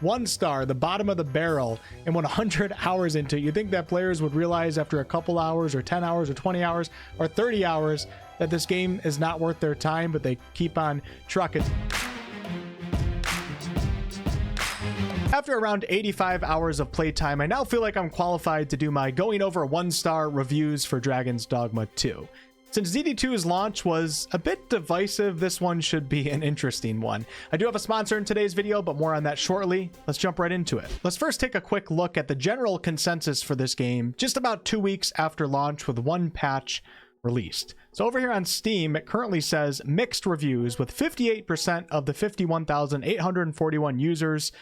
1 star, the bottom of the barrel, and 100 hours into it. You'd think that players would realize after a couple hours or 10 hours or 20 hours or 30 hours that this game is not worth their time, but they keep on trucking. After around 85 hours of playtime, I now feel like I'm qualified to do my going over 1-star reviews for Dragon's Dogma 2. Since DD2's launch was a bit divisive, this one should be an interesting one. I do have a sponsor in today's video, but more on that shortly. Let's jump right into it. Let's first take a quick look at the general consensus for this game just about 2 weeks after launch with 1 patch released. So over here on Steam, it currently says mixed reviews with 58% of the 51,841 users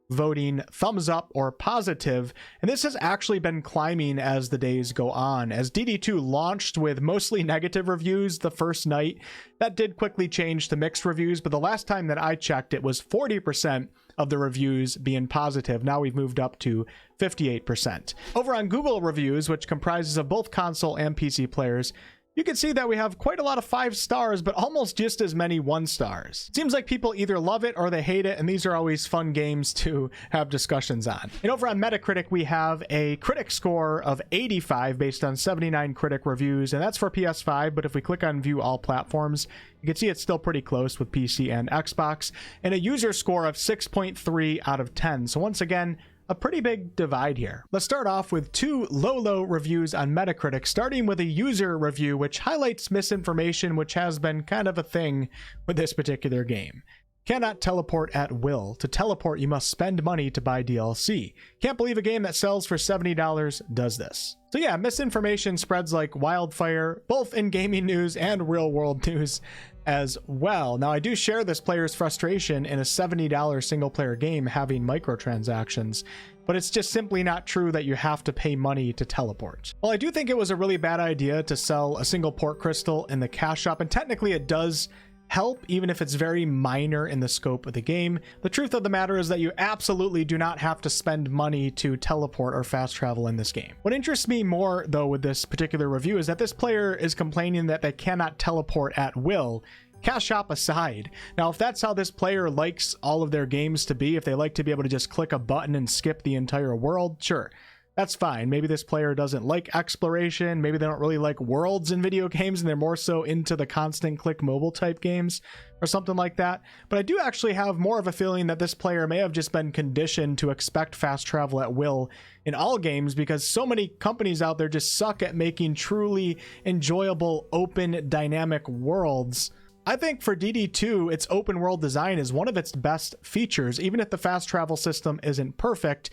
voting thumbs up or positive, and this has actually been climbing as the days go on. As DD2 launched with mostly negative reviews the first night, that did quickly change to mixed reviews, but the last time that I checked, it was 40% of the reviews being positive. Now we've moved up to 58%. Over on Google reviews, which comprises of both console and PC players, you can see that we have quite a lot of 5 stars, but almost just as many 1 stars. Seems like people either love it or they hate it, and these are always fun games to have discussions on. And over on Metacritic, we have a critic score of 85 based on 79 critic reviews, and that's for PS5, but if we click on view all platforms, you can see it's still pretty close with PC and Xbox, and a user score of 6.3 out of 10. So once again, a pretty big divide here. Let's start off with 2 low reviews on Metacritic, starting with a user review which highlights misinformation, which has been kind of a thing with this particular game. Cannot teleport at will. To teleport, you must spend money to buy DLC. Can't believe a game that sells for $70 does this. So yeah, misinformation spreads like wildfire, both in gaming news and real world news as well. Now, I do share this player's frustration in a $70 single player game having microtransactions, but it's just simply not true that you have to pay money to teleport. Well, I do think it was a really bad idea to sell a single port crystal in the cash shop, and technically it does help, even if it's very minor in the scope of the game. The truth of the matter is that you absolutely do not have to spend money to teleport or fast travel in this game. What interests me more, though, with this particular review is that this player is complaining that they cannot teleport at will, cash shop aside. Now, if that's how this player likes all of their games to be, if they like to be able to just click a button and skip the entire world, sure, that's fine. Maybe this player doesn't like exploration. Maybe they don't really like worlds in video games and they're more so into the constant click mobile type games or something like that. But I do actually have more of a feeling that this player may have just been conditioned to expect fast travel at will in all games, because so many companies out there just suck at making truly enjoyable, open, dynamic worlds. I think for DD2, its open world design is one of its best features. Even if the fast travel system isn't perfect,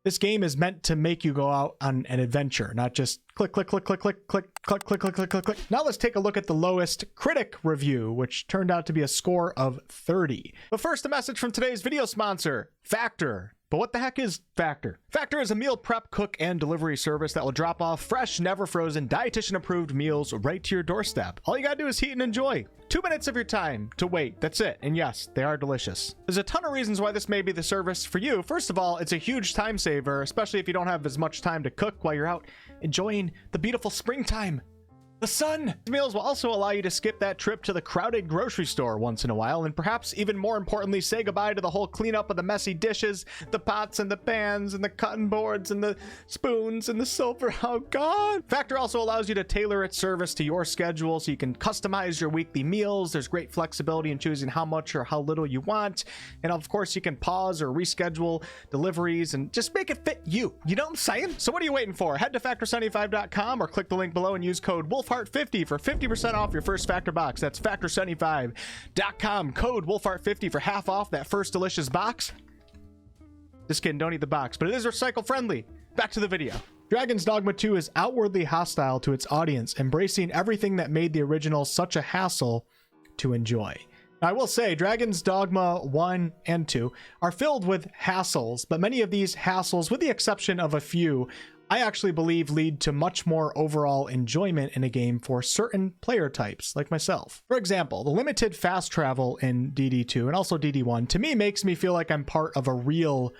this game is meant to make you go out on an adventure, not just click, click, click, click, click, click, click, click, click, click, click, click. Now let's take a look at the lowest critic review, which turned out to be a score of 30. But first, a message from today's video sponsor, Factor. But what the heck is Factor? Factor is a meal prep, cook, and delivery service that will drop off fresh, never frozen, dietitian-approved meals right to your doorstep. All you gotta do is heat and enjoy. 2 minutes of your time to wait. That's it. And yes, they are delicious. There's a ton of reasons why this may be the service for you. First of all, it's a huge time saver, especially if you don't have as much time to cook while you're out enjoying the beautiful springtime. The sun! Meals will also allow you to skip that trip to the crowded grocery store once in a while, and perhaps even more importantly, say goodbye to the whole cleanup of the messy dishes, the pots and the pans and the cutting boards and the spoons and the silver. Oh God! Factor also allows you to tailor its service to your schedule so you can customize your weekly meals. There's great flexibility in choosing how much or how little you want. And of course, you can pause or reschedule deliveries and just make it fit you. You know what I'm saying? So what are you waiting for? Head to factor75.com or click the link below and use code WolfheartFPS for 50% off your first Factor box. That's factor75.com, code WolfheartFPS for half off that first delicious box. Just kidding, don't eat the box, but it is recycle friendly. Back to the video. Dragon's Dogma 2 is outwardly hostile to its audience, embracing everything that made the original such a hassle to enjoy. Now, I will say, Dragon's Dogma 1 and 2 are filled with hassles, but many of these hassles, with the exception of a few, I actually believe lead to much more overall enjoyment in a game for certain player types, like myself. For example, the limited fast travel in DD2 and also DD1, to me, makes me feel like I'm part of a real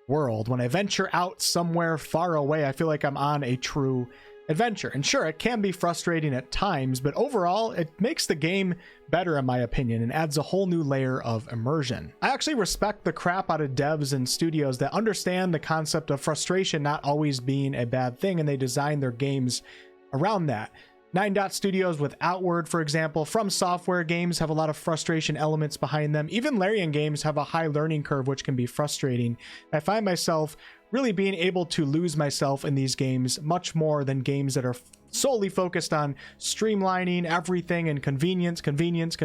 world. When I venture out somewhere far away, I feel like I'm on a true adventure. And sure, it can be frustrating at times, but overall, it makes the game better in my opinion and adds a whole new layer of immersion. I actually respect the crap out of devs and studios that understand the concept of frustration not always being a bad thing, and they design their games around that. 9 Dot Studios with Outward, for example, From Software games have a lot of frustration elements behind them. Even Larian games have a high learning curve, which can be frustrating. I find myself really being able to lose myself in these games much more than games that are solely focused on streamlining everything and convenience. Convenience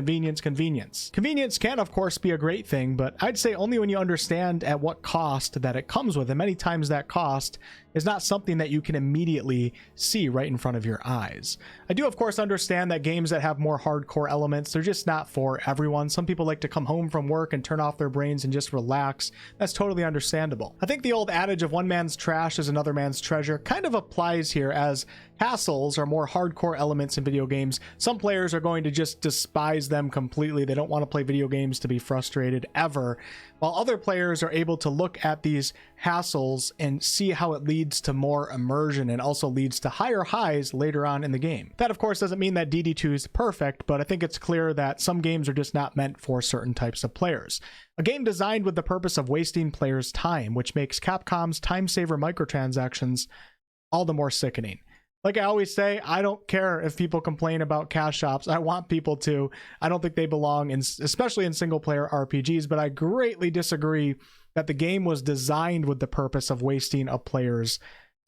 can, of course, be a great thing, but I'd say only when you understand at what cost that it comes with. And many times that cost is not something that you can immediately see right in front of your eyes. I do, of course, understand that games that have more hardcore elements, they're just not for everyone. Some people like to come home from work and turn off their brains and just relax. That's totally understandable. I think the old adage of one man's trash is another man's treasure kind of applies here, as hassles are more hardcore elements in video games. Some players are going to just despise them completely. They don't want to play video games to be frustrated ever, while other players are able to look at these hassles and see how it leads to more immersion and also leads to higher highs later on in the game. That, of course, doesn't mean that DD2 is perfect, but I think it's clear that some games are just not meant for certain types of players. A game designed with the purpose of wasting players' time, which makes Capcom's time saver microtransactions all the more sickening. Like I always say, I don't care if people complain about cash shops. I want people to. I don't think they belong, especially in single player RPGs, but I greatly disagree that the game was designed with the purpose of wasting a player's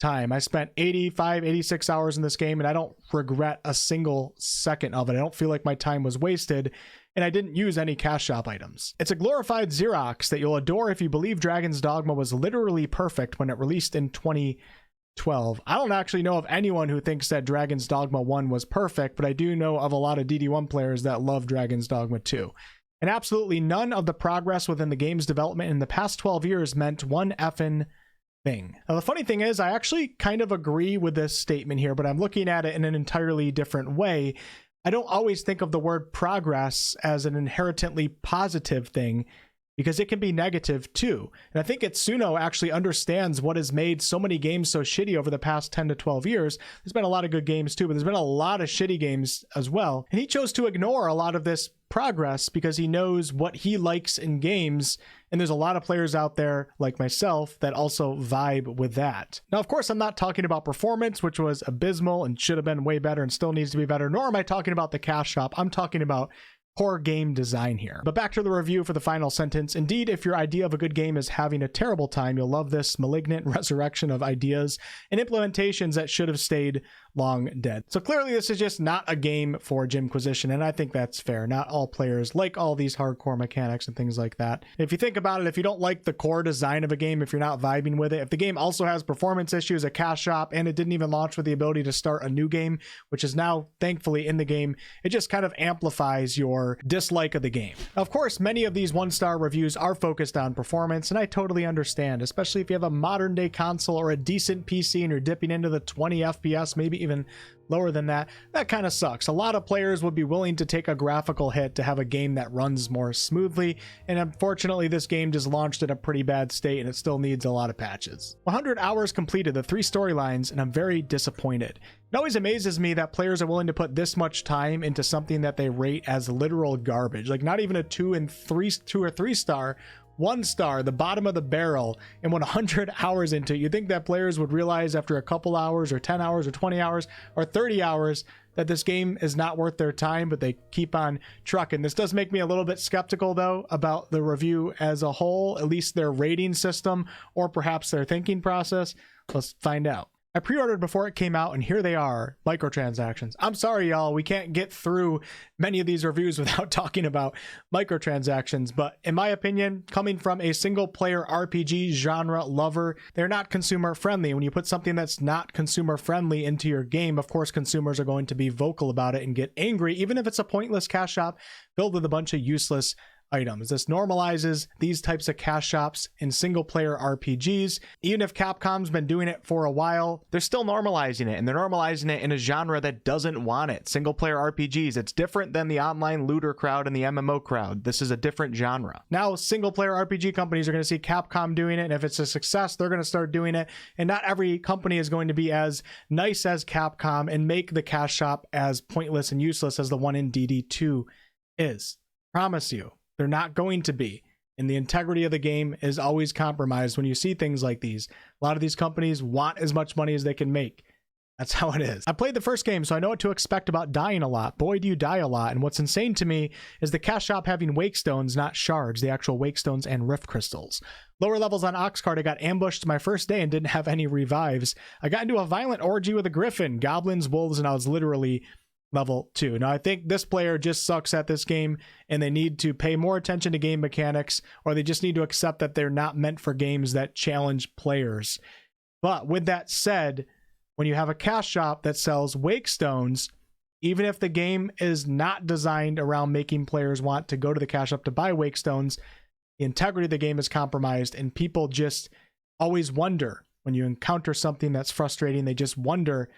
time. I spent 86 hours in this game, and I don't regret a single second of it. I don't feel like my time was wasted, and I didn't use any cash shop items. It's a glorified Xerox that you'll adore if you believe Dragon's Dogma was literally perfect when it released in 2012. I don't actually know of anyone who thinks that Dragon's Dogma 1 was perfect, but I do know of a lot of DD1 players that love Dragon's Dogma 2. And absolutely none of the progress within the game's development in the past 12 years meant one effing thing. Now, the funny thing is, I actually kind of agree with this statement here, but I'm looking at it in an entirely different way. I don't always think of the word progress as an inherently positive thing, because it can be negative too. And I think Itsuno actually understands what has made so many games so shitty over the past 10 to 12 years. There's been a lot of good games too, but there's been a lot of shitty games as well. And he chose to ignore a lot of this progress because he knows what he likes in games. And there's a lot of players out there like myself that also vibe with that. Now, of course, I'm not talking about performance, which was abysmal and should have been way better and still needs to be better, nor am I talking about the cash shop. I'm talking about poor game design here. But back to the review for the final sentence. Indeed, if your idea of a good game is having a terrible time, you'll love this malignant resurrection of ideas and implementations that should have stayed long dead. So clearly this is just not a game for Jimquisition, and I think that's fair. Not all players like all these hardcore mechanics and things like that. If you think about it, if you don't like the core design of a game, if you're not vibing with it, if the game also has performance issues, a cash shop, and it didn't even launch with the ability to start a new game, which is now thankfully in the game, it just kind of amplifies your dislike of the game. Of course, many of these 1-star reviews are focused on performance, and I totally understand, especially if you have a modern day console or a decent PC and you're dipping into the 20 FPS, maybe even lower than that. That kind of sucks. A lot of players would be willing to take a graphical hit to have a game that runs more smoothly, and unfortunately this game just launched in a pretty bad state and it still needs a lot of patches. 100 hours completed, the 3 storylines, and I'm very disappointed. It always amazes me that players are willing to put this much time into something that they rate as literal garbage, like not even a 2 or 3 star, 1 star, the bottom of the barrel, and 100 hours into it. You think that players would realize after a couple hours or 10 hours or 20 hours or 30 hours that this game is not worth their time, but they keep on trucking. This does make me a little bit skeptical though about the review as a whole, at least their rating system or perhaps their thinking process. Let's find out. I pre-ordered before it came out, and here they are, microtransactions. I'm sorry, y'all, we can't get through many of these reviews without talking about microtransactions, but in my opinion, coming from a single-player RPG genre lover, they're not consumer-friendly. When you put something that's not consumer-friendly into your game, of course, consumers are going to be vocal about it and get angry, even if it's a pointless cash shop filled with a bunch of useless items. This normalizes these types of cash shops in single player RPGs. Even if Capcom's been doing it for a while, they're still normalizing it, and they're normalizing it in a genre that doesn't want it. Single player RPGs, it's different than the online looter crowd and the MMO crowd. This is a different genre. Now single player RPG companies are going to see Capcom doing it, and if it's a success, they're going to start doing it. And not every company is going to be as nice as Capcom and make the cash shop as pointless and useless as the one in DD2 is. Promise you. They're not going to be. And the integrity of the game is always compromised when you see things like these. A lot of these companies want as much money as they can make. That's how it is. I played the first game, so I know what to expect about dying a lot. Boy, do you die a lot. And what's insane to me is the cash shop having wake stones, not shards, the actual wake stones and rift crystals. Lower levels on Oxcart, I got ambushed my first day and didn't have any revives. I got into a violent orgy with a griffin, goblins, wolves, and I was literally level 2. Now, I think this player just sucks at this game, and they need to pay more attention to game mechanics, or they just need to accept that they're not meant for games that challenge players. But with that said, when you have a cash shop that sells wake stones, even if the game is not designed around making players want to go to the cash shop to buy wake stones, the integrity of the game is compromised, and people just always wonder when you encounter something that's frustrating. They just wonder,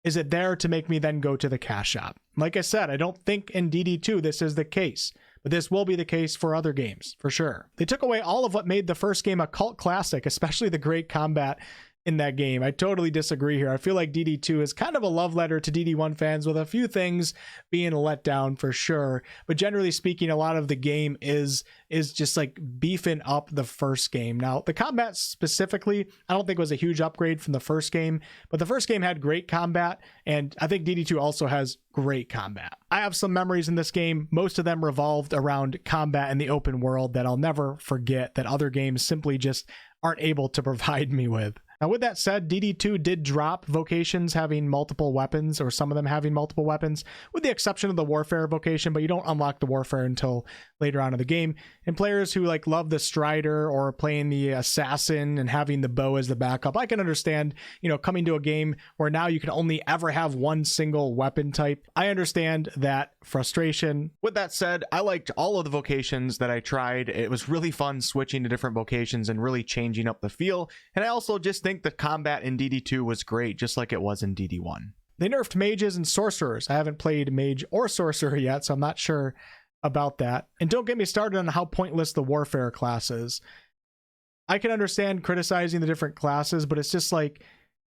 is it there to make me then go to the cash shop? Like I said, I don't think in DD2 this is the case, but this will be the case for other games, for sure. They took away all of what made the first game a cult classic, especially the great combat in that game. I totally disagree here. I feel like DD2 is kind of a love letter to DD1 fans, with a few things being a letdown for sure. But generally speaking, a lot of the game is just like beefing up the first game. Now, the combat specifically, I don't think was a huge upgrade from the first game, but the first game had great combat, and I think DD2 also has great combat. I have some memories in this game. Most of them revolved around combat in the open world that I'll never forget, that other games simply just aren't able to provide me with. Now, with that said, DD2 did drop vocations having multiple weapons, or some of them having multiple weapons, with the exception of the warfare vocation, but you don't unlock the warfare until later on in the game. And players who like love the strider or playing the assassin and having the bow as the backup, I can understand, coming to a game where now you can only ever have one single weapon type. I understand that frustration. With that said, I liked all of the vocations that I tried. It was really fun switching to different vocations and really changing up the feel. And I also just think the combat in DD2 was great, just like it was in DD1. They nerfed mages and sorcerers. I haven't played mage or sorcerer yet, so I'm not sure about that. And don't get me started on how pointless the warfare class is. I can understand criticizing the different classes, but it's just like,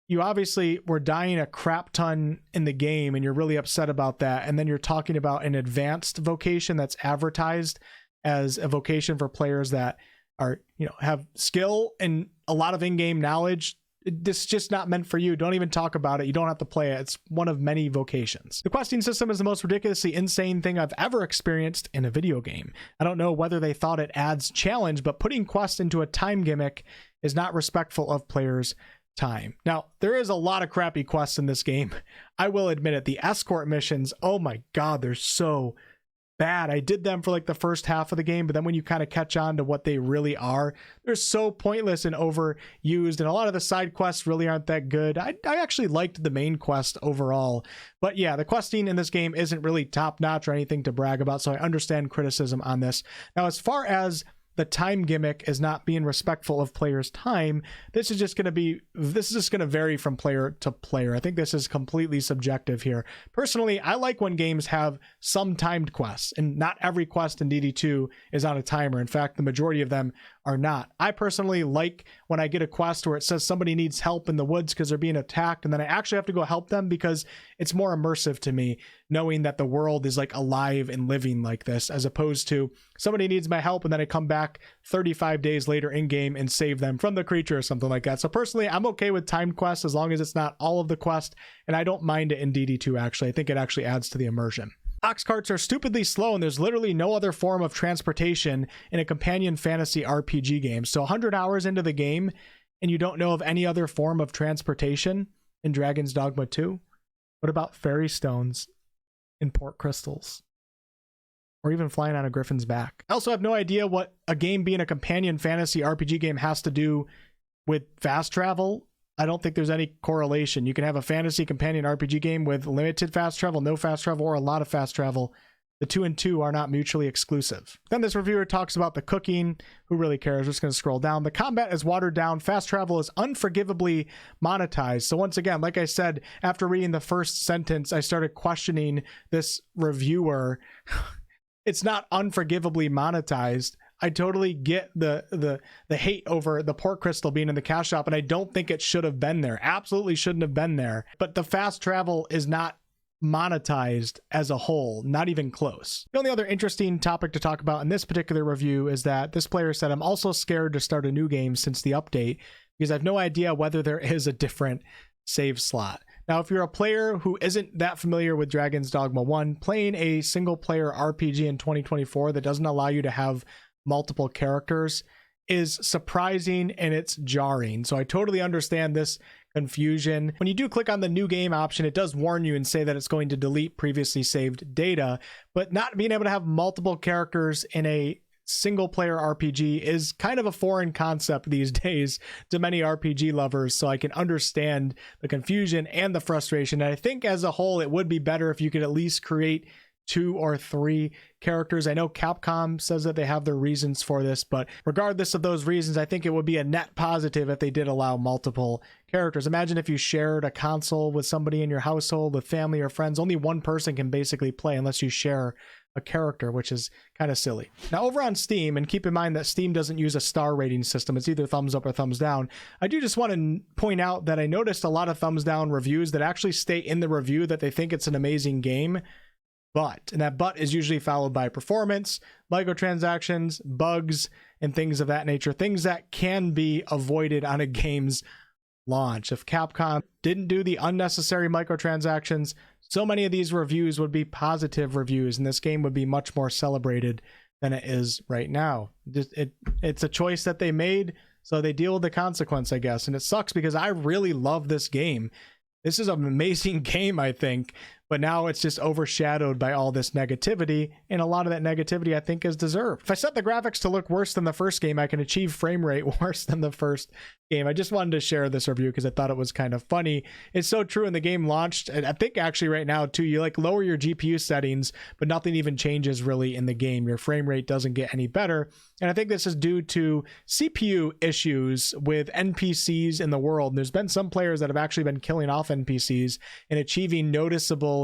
you obviously were dying a crap ton in the game and you're really upset about that, and then you're talking about an advanced vocation that's advertised as a vocation for players that are, have skill and a lot of in-game knowledge. This is just not meant for you. Don't even talk about it. You don't have to play it. It's one of many vocations. The questing system is the most ridiculously insane thing I've ever experienced in a video game. I don't know whether they thought it adds challenge, but putting quests into a time gimmick is not respectful of players' time. Now, there is a lot of crappy quests in this game. I will admit it. The escort missions, oh my God, they're so bad. I did them for like the first half of the game, but then when you kind of catch on to what they really are, they're so pointless and overused, and a lot of the side quests really aren't that good. I actually liked the main quest overall, but yeah, the questing in this game isn't really top-notch or anything to brag about, so I understand criticism on this. Now, as far as the time gimmick is not being respectful of players' time, this is just going to vary from player to player. I think this is completely subjective here. Personally, I like when games have some timed quests, and not every quest in DD2 is on a timer. In fact, the majority of them are not. I personally like when I get a quest where it says somebody needs help in the woods because they're being attacked, and then I actually have to go help them, because it's more immersive to me knowing that the world is like alive and living like this, as opposed to somebody needs my help and then I come back 35 days later in game and save them from the creature or something like that. So personally, I'm okay with timed quests as long as it's not all of the quest, and I don't mind it in DD2 actually. I think it actually adds to the immersion. Ox carts are stupidly slow, and there's literally no other form of transportation in a companion fantasy RPG game. So 100 hours into the game and you don't know of any other form of transportation in Dragon's Dogma 2? What about fairy stones and port crystals? Or even flying on a griffin's back? I also have no idea what a game being a companion fantasy RPG game has to do with fast travel. I don't think there's any correlation. You can have a fantasy companion RPG game with limited fast travel, no fast travel, or a lot of fast travel. The 2 and 2 are not mutually exclusive. Then this reviewer talks about the cooking. Who really cares? We're just going to scroll down. The combat is watered down. Fast travel is unforgivably monetized. So once again, like I said, after reading the first sentence, I started questioning this reviewer. It's not unforgivably monetized. I totally get the hate over the pork crystal being in the cash shop, and I don't think it should have been there. Absolutely shouldn't have been there. But the fast travel is not monetized as a whole, not even close. The only other interesting topic to talk about in this particular review is that this player said, I'm also scared to start a new game since the update because I have no idea whether there is a different save slot. Now, if you're a player who isn't that familiar with Dragon's Dogma 1, playing a single player RPG in 2024 that doesn't allow you to have multiple characters is surprising and it's jarring. So I totally understand this confusion. When you do click on the new game option, it does warn you and say that it's going to delete previously saved data, but not being able to have multiple characters in a single player RPG is kind of a foreign concept these days to many RPG lovers. So I can understand the confusion and the frustration. And I think as a whole, it would be better if you could at least create 2 or 3 characters. I know Capcom says that they have their reasons for this, but regardless of those reasons, I think it would be a net positive if they did allow multiple characters. Imagine if you shared a console with somebody in your household, with family or friends. Only one person can basically play unless you share a character, which is kind of silly. Now over on Steam, and keep in mind that Steam doesn't use a star rating system, it's either thumbs up or thumbs down. I do just want to point out that I noticed a lot of thumbs down reviews that actually state in the review that they think it's an amazing game, and that but is usually followed by performance, microtransactions, bugs, and things of that nature, things that can be avoided on a game's launch. If Capcom didn't do the unnecessary microtransactions, so many of these reviews would be positive reviews, and this game would be much more celebrated than it is right now. It's a choice that they made, so they deal with the consequence, I guess, and it sucks because I really love this game. This is an amazing game, I think, but now it's just overshadowed by all this negativity, and a lot of that negativity I think is deserved. If I set the graphics to look worse than the first game, I can achieve frame rate worse than the first game. I just wanted to share this review because I thought it was kind of funny. It's so true. When the game launched, and I think actually right now too, you like lower your GPU settings, but nothing even changes really in the game. Your frame rate doesn't get any better. And I think this is due to CPU issues with NPCs in the world. And there's been some players that have actually been killing off NPCs and achieving noticeably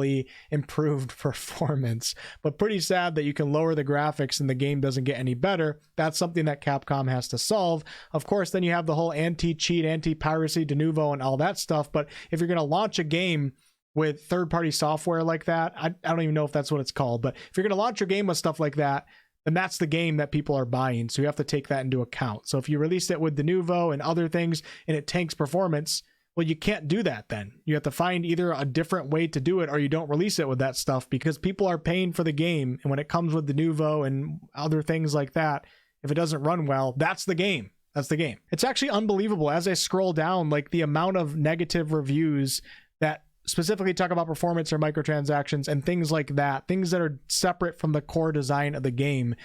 improved performance. But pretty sad that you can lower the graphics and the game doesn't get any better. That's something that Capcom has to solve. Of course, then you have the whole anti-cheat, anti-piracy, de novo, and all that stuff. But if you're going to launch a game with third-party software like that, I don't even know if that's what it's called, but if you're going to launch your game with stuff like that, then that's the game that people are buying. So you have to take that into account. So if you release it with de novo and other things and it tanks performance, well, you can't do that then. You have to find either a different way to do it or you don't release it with that stuff because people are paying for the game. And when it comes with de novo and other things like that, if it doesn't run well, that's the game. That's the game. It's actually unbelievable as I scroll down, like the amount of negative reviews that specifically talk about performance or microtransactions and things like that, things that are separate from the core design of the game.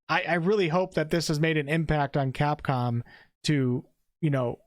I really hope that this has made an impact on Capcom to, you know,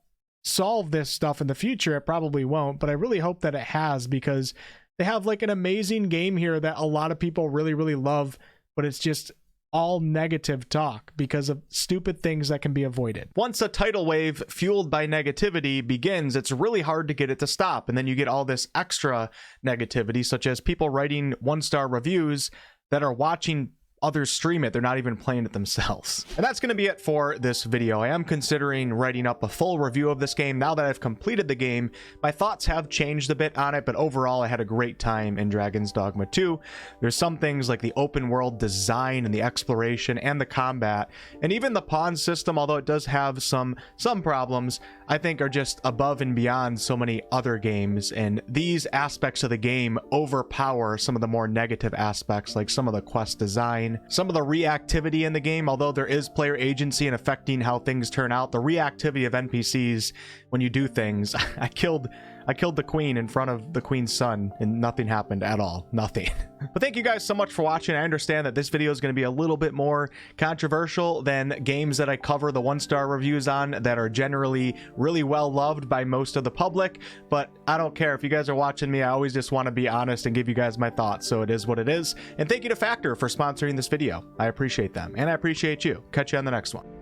solve this stuff in the future. It probably won't, but I really hope that it has, because they have like an amazing game here that a lot of people really, really love, but it's just all negative talk because of stupid things that can be avoided. Once a tidal wave fueled by negativity begins, it's really hard to get it to stop. And then you get all this extra negativity, such as people writing 1-star reviews that are watching others stream it. They're not even playing it themselves. And that's going to be it for this video. I am considering writing up a full review of this game now that I've completed the game. My thoughts have changed a bit on it, but overall I had a great time in Dragon's Dogma 2. There's some things like the open world design and the exploration and the combat, and even the pawn system, although it does have some problems, I think are just above and beyond so many other games. And these aspects of the game overpower some of the more negative aspects, like some of the quest design, some of the reactivity in the game. Although there is player agency in affecting how things turn out, the reactivity of NPCs when you do things. I killed I killed the queen in front of the queen's son and nothing happened at all. Nothing. But thank you guys so much for watching. I understand that this video is going to be a little bit more controversial than games that I cover the 1-star reviews on that are generally really well loved by most of the public, but I don't care. If you guys are watching me, I always just want to be honest and give you guys my thoughts, so it is what it is. And thank you to Factor for sponsoring this video. I appreciate them, and I appreciate you. Catch you on the next one.